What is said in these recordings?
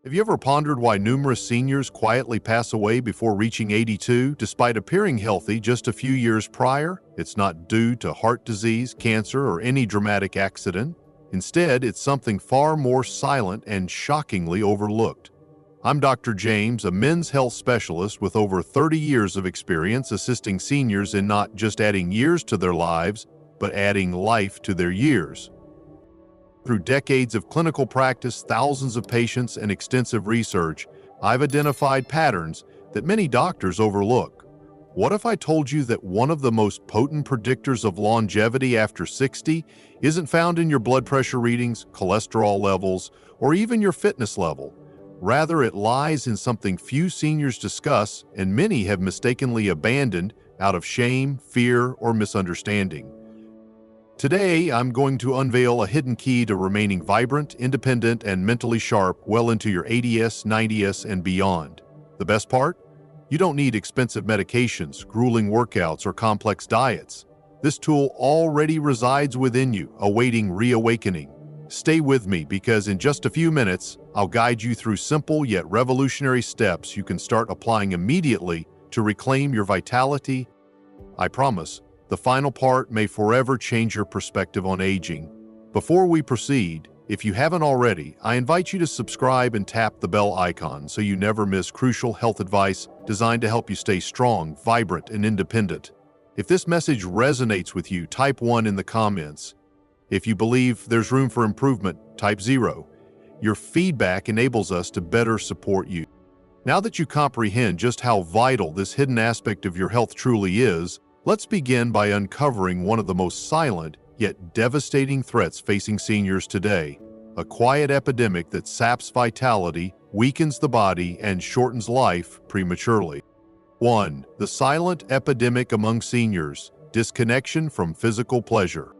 Have you ever pondered why numerous seniors quietly pass away before reaching 82, despite appearing healthy just a few years prior? It's not due to heart disease, cancer, or any dramatic accident. Instead, it's something far more silent and shockingly overlooked. I'm Dr. James, a men's health specialist with over 30 years of experience assisting seniors in not just adding years to their lives, but adding life to their years. Through decades of clinical practice, thousands of patients, and extensive research, I've identified patterns that many doctors overlook. What if I told you that one of the most potent predictors of longevity after 60 isn't found in your blood pressure readings, cholesterol levels, or even your fitness level? Rather, it lies in something few seniors discuss and many have mistakenly abandoned out of shame, fear, or misunderstanding. Today, I'm going to unveil a hidden key to remaining vibrant, independent, and mentally sharp well into your 80s, 90s, and beyond. The best part? You don't need expensive medications, grueling workouts, or complex diets. This tool already resides within you, awaiting reawakening. Stay with me because in just a few minutes, I'll guide you through simple yet revolutionary steps you can start applying immediately to reclaim your vitality. I promise, the final part may forever change your perspective on aging. Before we proceed, if you haven't already, I invite you to subscribe and tap the bell icon so you never miss crucial health advice designed to help you stay strong, vibrant, and independent. If this message resonates with you, type 1 in the comments. If you believe there's room for improvement, type 0. Your feedback enables us to better support you. Now that you comprehend just how vital this hidden aspect of your health truly is, let's begin by uncovering one of the most silent yet devastating threats facing seniors today, a quiet epidemic that saps vitality, weakens the body, and shortens life prematurely. 1. The silent epidemic among seniors: disconnection from physical pleasure.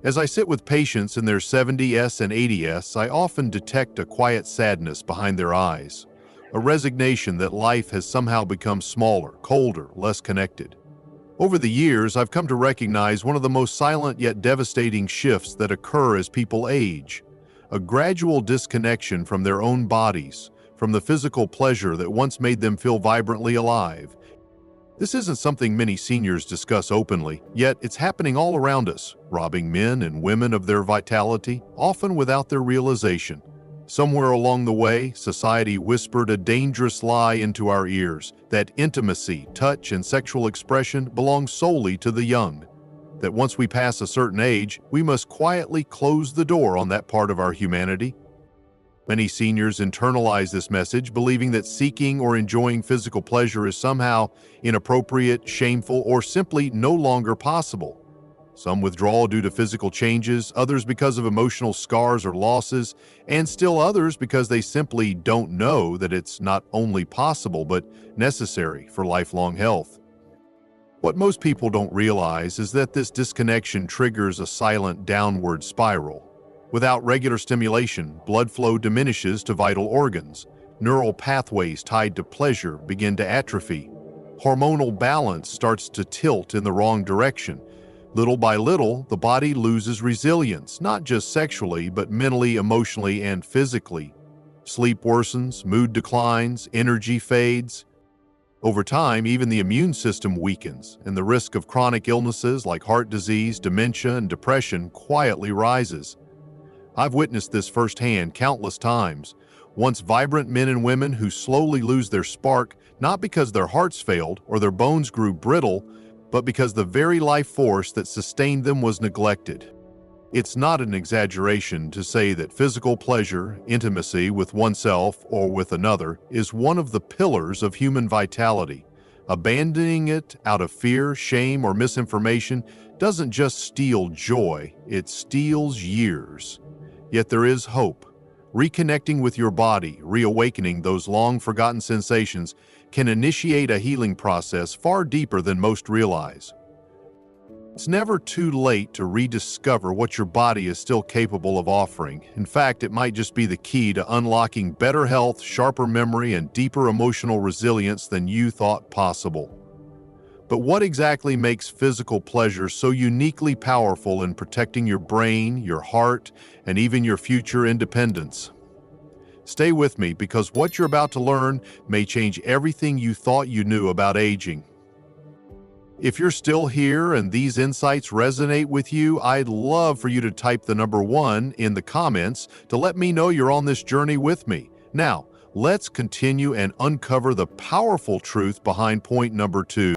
As I sit with patients in their 70s and 80s, I often detect a quiet sadness behind their eyes, a resignation that life has somehow become smaller, colder, less connected. Over the years, I've come to recognize one of the most silent yet devastating shifts that occur as people age: a gradual disconnection from their own bodies, from the physical pleasure that once made them feel vibrantly alive. This isn't something many seniors discuss openly, yet it's happening all around us, robbing men and women of their vitality, often without their realization. Somewhere along the way, society whispered a dangerous lie into our ears, that intimacy, touch, and sexual expression belong solely to the young. That once we pass a certain age, we must quietly close the door on that part of our humanity. Many seniors internalize this message, believing that seeking or enjoying physical pleasure is somehow inappropriate, shameful, or simply no longer possible. Some withdraw due to physical changes, others because of emotional scars or losses, and still others because they simply don't know that it's not only possible but necessary for lifelong health. What most people don't realize is that this disconnection triggers a silent downward spiral. Without regular stimulation, blood flow diminishes to vital organs. Neural pathways tied to pleasure begin to atrophy. Hormonal balance starts to tilt in the wrong direction. Little by little, the body loses resilience, not just sexually, but mentally, emotionally, and physically. Sleep worsens, mood declines, energy fades. Over time, even the immune system weakens, and the risk of chronic illnesses like heart disease, dementia, and depression quietly rises. I've witnessed this firsthand countless times. Once vibrant men and women who slowly lose their spark, not because their hearts failed or their bones grew brittle, but because the very life force that sustained them was neglected. It's not an exaggeration to say that physical pleasure, intimacy with oneself or with another, is one of the pillars of human vitality. Abandoning it out of fear, shame, or misinformation doesn't just steal joy, it steals years. Yet there is hope. Reconnecting with your body, reawakening those long-forgotten sensations, can initiate a healing process far deeper than most realize. It's never too late to rediscover what your body is still capable of offering. In fact, it might just be the key to unlocking better health, sharper memory, and deeper emotional resilience than you thought possible. But what exactly makes physical pleasure so uniquely powerful in protecting your brain, your heart, and even your future independence? Stay with me because what you're about to learn may change everything you thought you knew about aging. If you're still here and these insights resonate with you, I'd love for you to type the number 1 in the comments to let me know you're on this journey with me. Now, let's continue and uncover the powerful truth behind point number 2.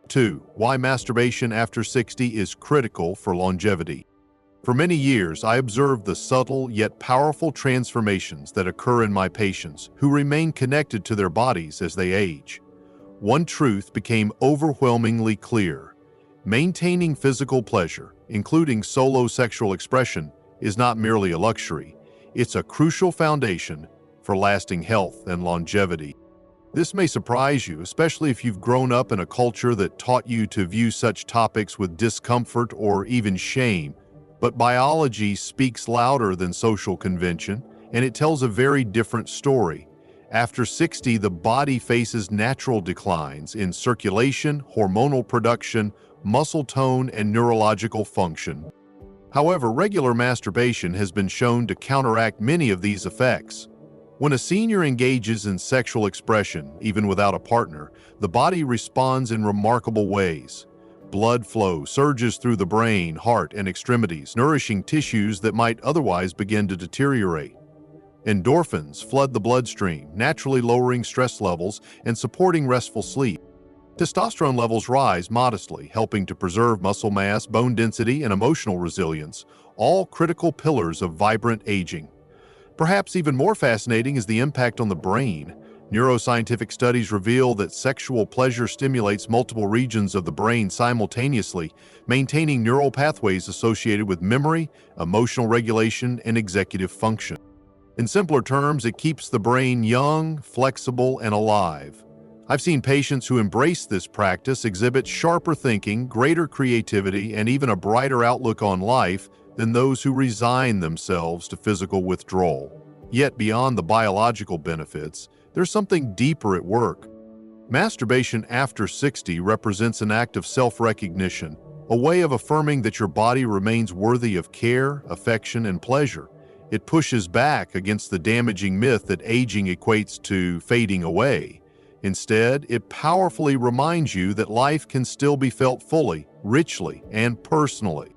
2. Why masturbation after 60 is critical for longevity. For many years, I observed the subtle yet powerful transformations that occur in my patients who remain connected to their bodies as they age. One truth became overwhelmingly clear. Maintaining physical pleasure, including solo sexual expression, is not merely a luxury. It's a crucial foundation for lasting health and longevity. This may surprise you, especially if you've grown up in a culture that taught you to view such topics with discomfort or even shame. But biology speaks louder than social convention, and it tells a very different story. After 60, the body faces natural declines in circulation, hormonal production, muscle tone, and neurological function. However, regular masturbation has been shown to counteract many of these effects. When a senior engages in sexual expression, even without a partner, the body responds in remarkable ways. Blood flow surges through the brain, heart, and extremities, nourishing tissues that might otherwise begin to deteriorate. Endorphins flood the bloodstream, naturally lowering stress levels and supporting restful sleep. Testosterone levels rise modestly, helping to preserve muscle mass, bone density, and emotional resilience, all critical pillars of vibrant aging. Perhaps even more fascinating is the impact on the brain. Neuroscientific studies reveal that sexual pleasure stimulates multiple regions of the brain simultaneously, maintaining neural pathways associated with memory, emotional regulation, and executive function. In simpler terms, it keeps the brain young, flexible, and alive. I've seen patients who embrace this practice exhibit sharper thinking, greater creativity, and even a brighter outlook on life than those who resign themselves to physical withdrawal. Yet beyond the biological benefits, there's something deeper at work. Masturbation after 60 represents an act of self-recognition, a way of affirming that your body remains worthy of care, affection, and pleasure. It pushes back against the damaging myth that aging equates to fading away. Instead, it powerfully reminds you that life can still be felt fully, richly, and personally.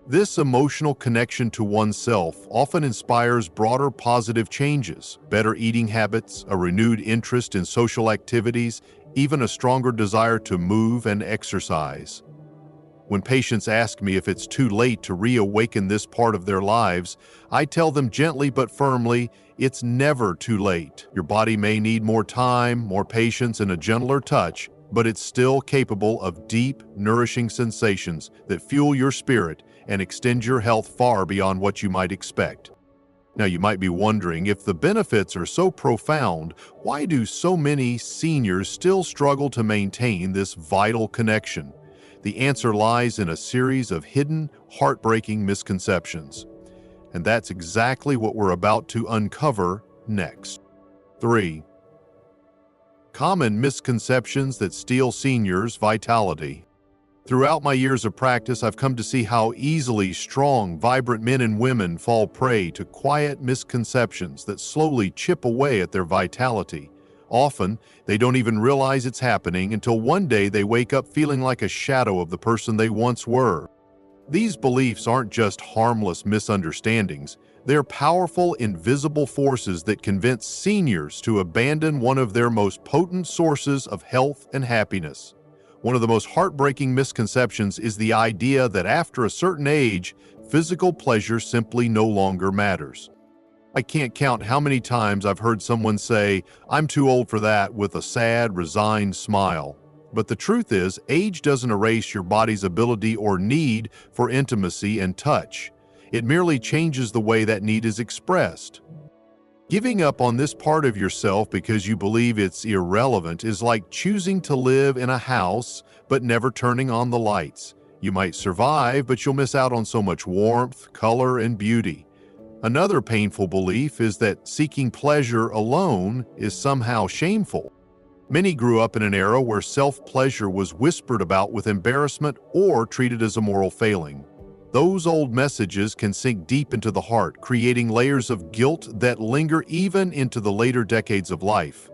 This emotional connection to oneself often inspires broader positive changes, better eating habits, a renewed interest in social activities, even a stronger desire to move and exercise. When patients ask me if it's too late to reawaken this part of their lives, I tell them gently but firmly, it's never too late. Your body may need more time, more patience, and a gentler touch, but it's still capable of deep, nourishing sensations that fuel your spirit and extend your health far beyond what you might expect. Now, you might be wondering, if the benefits are so profound, why do so many seniors still struggle to maintain this vital connection? The answer lies in a series of hidden, heartbreaking misconceptions. And that's exactly what we're about to uncover next. 3. Common misconceptions that steal seniors' vitality. Throughout my years of practice, I've come to see how easily strong, vibrant men and women fall prey to quiet misconceptions that slowly chip away at their vitality. Often, they don't even realize it's happening until one day they wake up feeling like a shadow of the person they once were. These beliefs aren't just harmless misunderstandings. They're powerful, invisible forces that convince seniors to abandon one of their most potent sources of health and happiness. One of the most heartbreaking misconceptions is the idea that after a certain age, physical pleasure simply no longer matters. I can't count how many times I've heard someone say, "I'm too old for that," with a sad, resigned smile. But the truth is, age doesn't erase your body's ability or need for intimacy and touch. It merely changes the way that need is expressed. Giving up on this part of yourself because you believe it's irrelevant is like choosing to live in a house but never turning on the lights. You might survive, but you'll miss out on so much warmth, color, and beauty. Another painful belief is that seeking pleasure alone is somehow shameful. Many grew up in an era where self-pleasure was whispered about with embarrassment or treated as a moral failing. Those old messages can sink deep into the heart, creating layers of guilt that linger even into the later decades of life.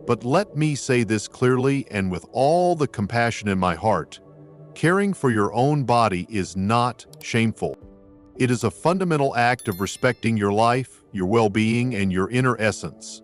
But let me say this clearly and with all the compassion in my heart. Caring for your own body is not shameful. It is a fundamental act of respecting your life, your well-being, and your inner essence.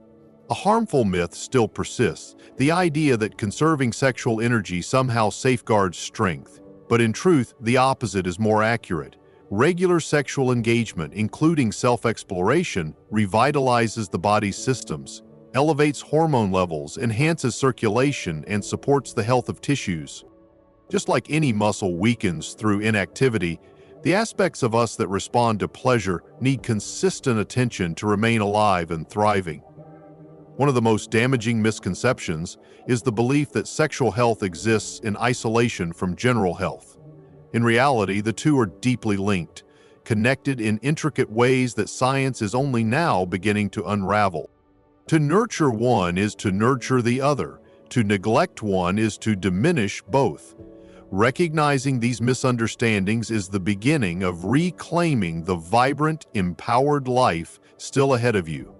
A harmful myth still persists, the idea that conserving sexual energy somehow safeguards strength. But in truth, the opposite is more accurate. Regular sexual engagement, including self-exploration, revitalizes the body's systems, elevates hormone levels, enhances circulation, and supports the health of tissues. Just like any muscle weakens through inactivity, the aspects of us that respond to pleasure need consistent attention to remain alive and thriving. One of the most damaging misconceptions is the belief that sexual health exists in isolation from general health. In reality, the two are deeply linked, connected in intricate ways that science is only now beginning to unravel. To nurture one is to nurture the other. To neglect one is to diminish both. Recognizing these misunderstandings is the beginning of reclaiming the vibrant, empowered life still ahead of you.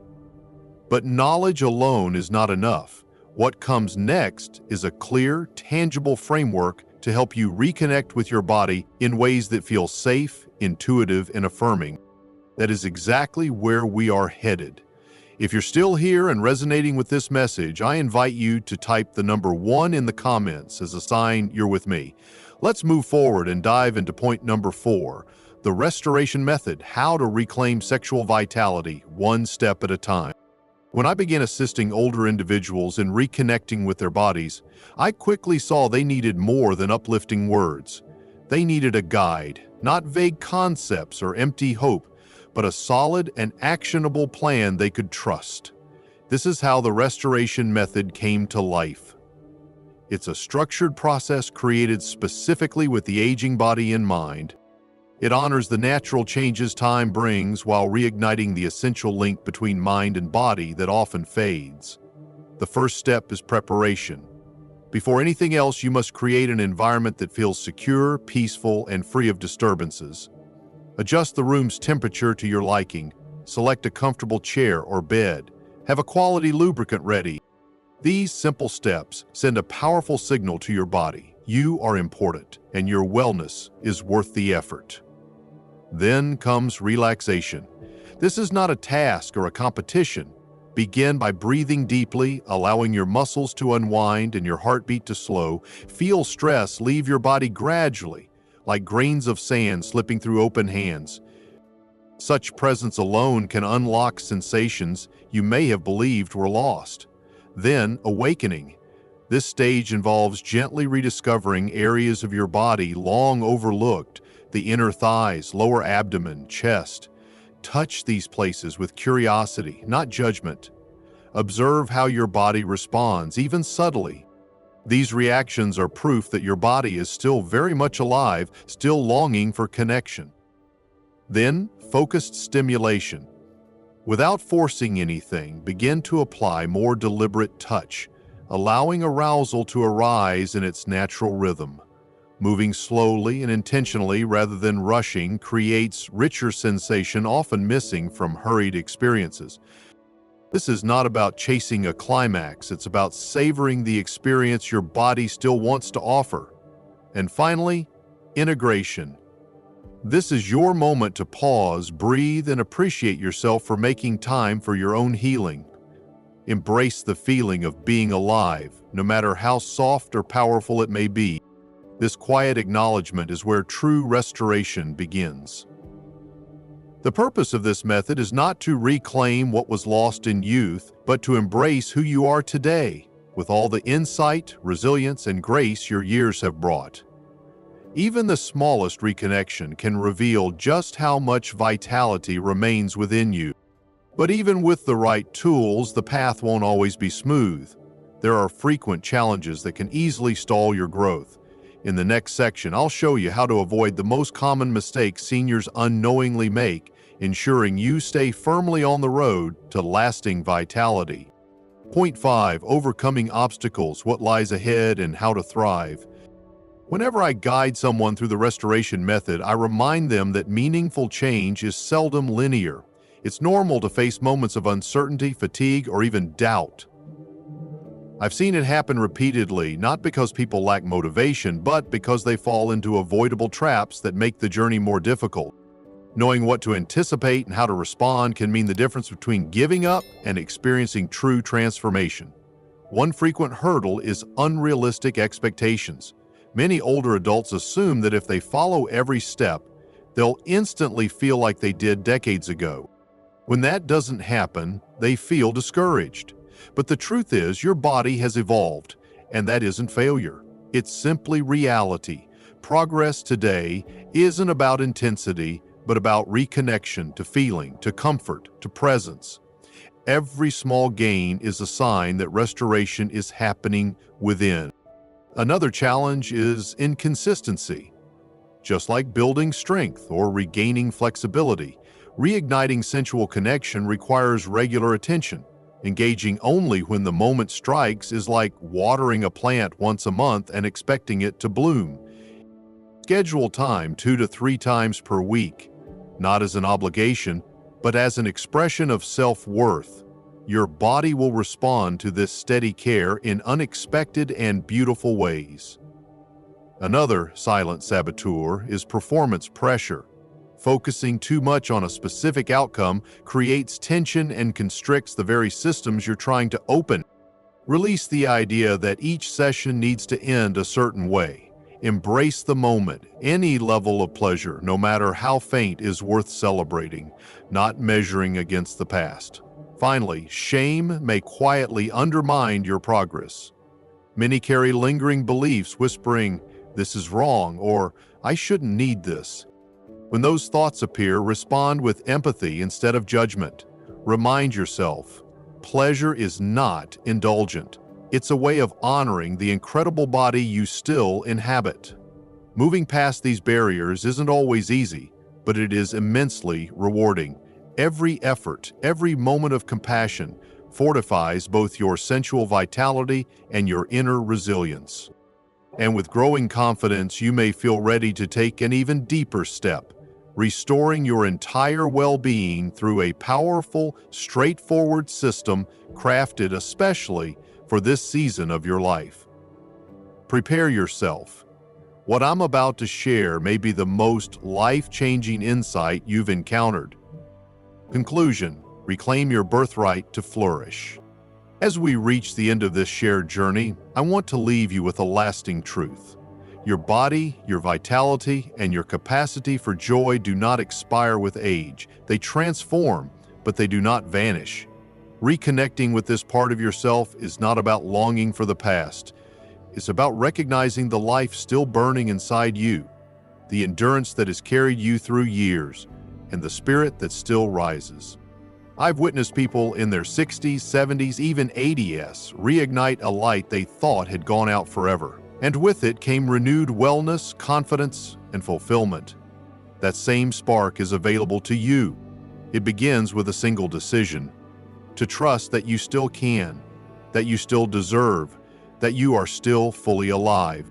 But knowledge alone is not enough. What comes next is a clear, tangible framework to help you reconnect with your body in ways that feel safe, intuitive, and affirming. That is exactly where we are headed. If you're still here and resonating with this message, I invite you to type the number 1 in the comments as a sign you're with me. Let's move forward and dive into point number 4, the restoration method, how to reclaim sexual vitality one step at a time. When I began assisting older individuals in reconnecting with their bodies, I quickly saw they needed more than uplifting words. They needed a guide, not vague concepts or empty hope, but a solid and actionable plan they could trust. This is how the restoration method came to life. It's a structured process created specifically with the aging body in mind. It honors the natural changes time brings while reigniting the essential link between mind and body that often fades. The first step is preparation. Before anything else, you must create an environment that feels secure, peaceful, and free of disturbances. Adjust the room's temperature to your liking. Select a comfortable chair or bed. Have a quality lubricant ready. These simple steps send a powerful signal to your body. You are important, and your wellness is worth the effort. Then comes relaxation. This is not a task or a competition. Begin by breathing deeply, allowing your muscles to unwind and your heartbeat to slow. Feel stress leave your body gradually, like grains of sand slipping through open hands. Such presence alone can unlock sensations you may have believed were lost. Then, awakening. This stage involves gently rediscovering areas of your body long overlooked, the inner thighs, lower abdomen, chest. Touch these places with curiosity, not judgment. Observe how your body responds, even subtly. These reactions are proof that your body is still very much alive, still longing for connection. Then, focused stimulation. Without forcing anything, begin to apply more deliberate touch, allowing arousal to arise in its natural rhythm. Moving slowly and intentionally rather than rushing creates richer sensation often missing from hurried experiences. This is not about chasing a climax, it's about savoring the experience your body still wants to offer. And finally, integration. This is your moment to pause, breathe, and appreciate yourself for making time for your own healing. Embrace the feeling of being alive, no matter how soft or powerful it may be. This quiet acknowledgement is where true restoration begins. The purpose of this method is not to reclaim what was lost in youth, but to embrace who you are today, with all the insight, resilience, and grace your years have brought. Even the smallest reconnection can reveal just how much vitality remains within you. But even with the right tools, the path won't always be smooth. There are frequent challenges that can easily stall your growth. In the next section, I'll show you how to avoid the most common mistakes seniors unknowingly make, ensuring you stay firmly on the road to lasting vitality. Point 5. Overcoming obstacles, what lies ahead and how to thrive. Whenever I guide someone through the restoration method, I remind them that meaningful change is seldom linear. It's normal to face moments of uncertainty, fatigue, or even doubt. I've seen it happen repeatedly, not because people lack motivation, but because they fall into avoidable traps that make the journey more difficult. Knowing what to anticipate and how to respond can mean the difference between giving up and experiencing true transformation. One frequent hurdle is unrealistic expectations. Many older adults assume that if they follow every step, they'll instantly feel like they did decades ago. When that doesn't happen, they feel discouraged. But the truth is, your body has evolved, and that isn't failure. It's simply reality. Progress today isn't about intensity, but about reconnection to feeling, to comfort, to presence. Every small gain is a sign that restoration is happening within. Another challenge is inconsistency. Just like building strength or regaining flexibility, reigniting sensual connection requires regular attention. Engaging only when the moment strikes is like watering a plant once a month and expecting it to bloom. Schedule time 2 to 3 times per week, not as an obligation, but as an expression of self-worth. Your body will respond to this steady care in unexpected and beautiful ways. Another silent saboteur is performance pressure. Focusing too much on a specific outcome creates tension and constricts the very systems you're trying to open. Release the idea that each session needs to end a certain way. Embrace the moment. Any level of pleasure, no matter how faint, is worth celebrating, not measuring against the past. Finally, shame may quietly undermine your progress. Many carry lingering beliefs whispering, "This is wrong," or "I shouldn't need this." When those thoughts appear, respond with empathy instead of judgment. Remind yourself, pleasure is not indulgent. It's a way of honoring the incredible body you still inhabit. Moving past these barriers isn't always easy, but it is immensely rewarding. Every effort, every moment of compassion fortifies both your sensual vitality and your inner resilience. And with growing confidence, you may feel ready to take an even deeper step, restoring your entire well-being through a powerful, straightforward system crafted especially for this season of your life. Prepare yourself. What I'm about to share may be the most life-changing insight you've encountered. Conclusion: reclaim your birthright to flourish. As we reach the end of this shared journey, I want to leave you with a lasting truth. Your body, your vitality, and your capacity for joy do not expire with age. They transform, but they do not vanish. Reconnecting with this part of yourself is not about longing for the past. It's about recognizing the life still burning inside you, the endurance that has carried you through years, and the spirit that still rises. I've witnessed people in their 60s, 70s, even 80s reignite a light they thought had gone out forever. And with it came renewed wellness, confidence, and fulfillment. That same spark is available to you. It begins with a single decision: to trust that you still can, that you still deserve, that you are still fully alive.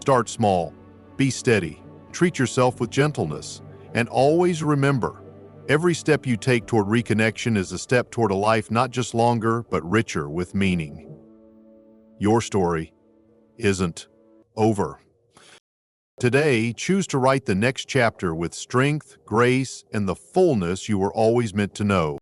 Start small, be steady, treat yourself with gentleness, and always remember, every step you take toward reconnection is a step toward a life not just longer, but richer with meaning. Your story isn't over. Today, choose to write the next chapter with strength, grace, and the fullness you were always meant to know.